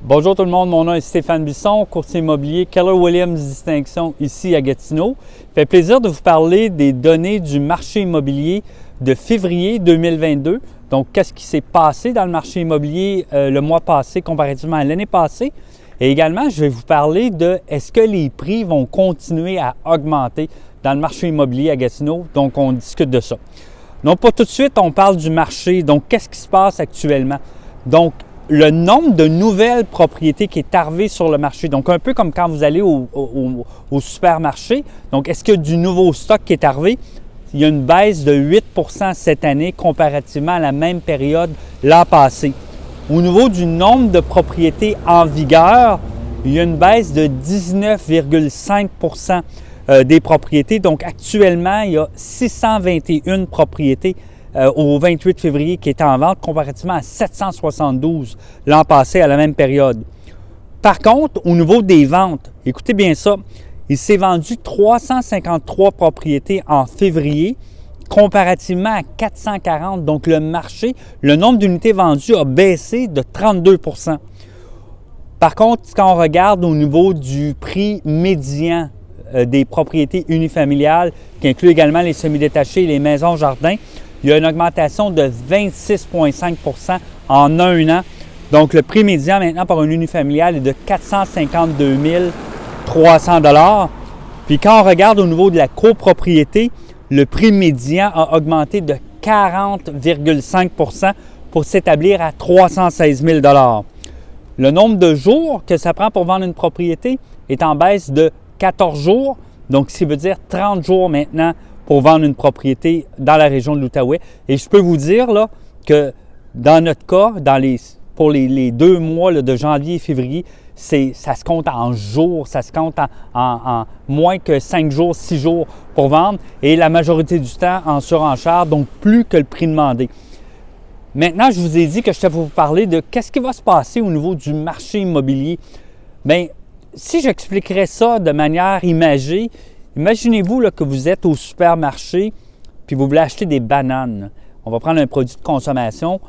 Bonjour tout le monde, mon nom est Stéphane Bisson, courtier immobilier Keller Williams Distinction ici à Gatineau. Ça fait plaisir de vous parler des données du marché immobilier de février 2022. Donc, qu'est-ce qui s'est passé dans le marché immobilier le mois passé comparativement à l'année passée? Et également, je vais vous parler de est-ce que les prix vont continuer à augmenter dans le marché immobilier à Gatineau? Donc, on discute de ça. Donc, pour tout de suite, on parle du marché. Donc, qu'est-ce qui se passe actuellement? Donc, le nombre de nouvelles propriétés qui est arrivé sur le marché. Donc, un peu comme quand vous allez au supermarché. Donc, est-ce qu'il y a du nouveau stock qui est arrivé? Il y a une baisse de 8 % cette année comparativement à la même période l'an passé. Au niveau du nombre de propriétés en vigueur, il y a une baisse de 19,5 % des propriétés. Donc, actuellement, il y a 621 propriétés au 28 février qui est en vente comparativement à 772 l'an passé à la même période. Par contre, au niveau des ventes, écoutez bien ça, il s'est vendu 353 propriétés en février comparativement à 440. Donc, le marché, le nombre d'unités vendues a baissé de 32 %. Par contre, quand on regarde au niveau du prix médian des propriétés unifamiliales, qui inclut également les semi-détachés et les maisons-jardins, il y a une augmentation de 26,5 % en un an. Donc, le prix médian maintenant pour un unifamilial est de 452 300 $. Puis, quand on regarde au niveau de la copropriété, le prix médian a augmenté de 40,5 % pour s'établir à 316 000 $. Le nombre de jours que ça prend pour vendre une propriété est en baisse de 14 jours. Donc, ce qui veut dire 30 jours maintenant pour vendre une propriété dans la région de l'Outaouais. Et je peux vous dire là, que dans notre cas, pour les 2 mois là, de janvier et février, ça se compte en jours, ça se compte en moins que 5 jours, 6 jours pour vendre et la majorité du temps en surenchère, donc plus que le prix demandé. Maintenant, je vous ai dit que je vais vous parler de qu'est-ce qui va se passer au niveau du marché immobilier. Bien, si j'expliquerais ça de manière imagée, imaginez-vous là, que vous êtes au supermarché puis vous voulez acheter des bananes. On va prendre un produit de consommation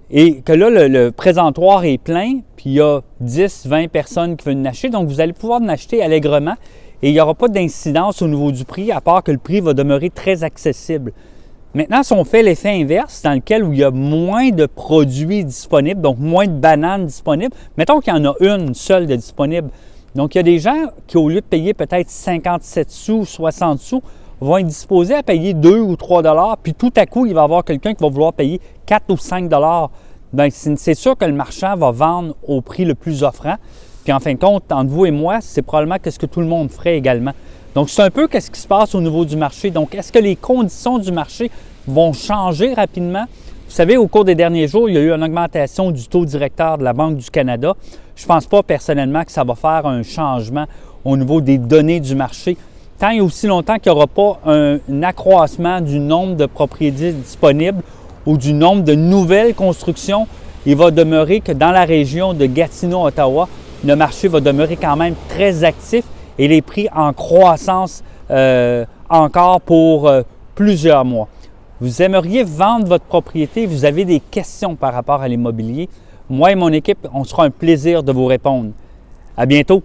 et que là, le présentoir est plein puis il y a 10, 20 personnes qui veulent en acheter. Donc, vous allez pouvoir en acheter allègrement et il n'y aura pas d'incidence au niveau du prix à part que le prix va demeurer très accessible. Maintenant, si on fait l'effet inverse dans lequel où il y a moins de produits disponibles, donc moins de bananes disponibles, mettons qu'il y en a une seule de disponible. Donc, il y a des gens qui, au lieu de payer peut-être 57 sous, 60 sous, vont être disposés à payer 2 ou 3 $, puis tout à coup, il va y avoir quelqu'un qui va vouloir payer 4 ou 5 $. Bien, c'est sûr que le marchand va vendre au prix le plus offrant. Puis en fin de compte, entre vous et moi, c'est probablement ce que tout le monde ferait également. Donc, c'est un peu ce qui se passe au niveau du marché. Donc, est-ce que les conditions du marché vont changer rapidement? Vous savez, au cours des derniers jours, il y a eu une augmentation du taux directeur de la Banque du Canada. Je ne pense pas personnellement que ça va faire un changement au niveau des données du marché. Tant et aussi longtemps qu'il n'y aura pas un accroissement du nombre de propriétés disponibles ou du nombre de nouvelles constructions, il va demeurer que dans la région de Gatineau-Ottawa, le marché va demeurer quand même très actif et les prix en croissance encore pour plusieurs mois. Vous aimeriez vendre votre propriété, vous avez des questions par rapport à l'immobilier. Moi et mon équipe, on sera un plaisir de vous répondre. À bientôt!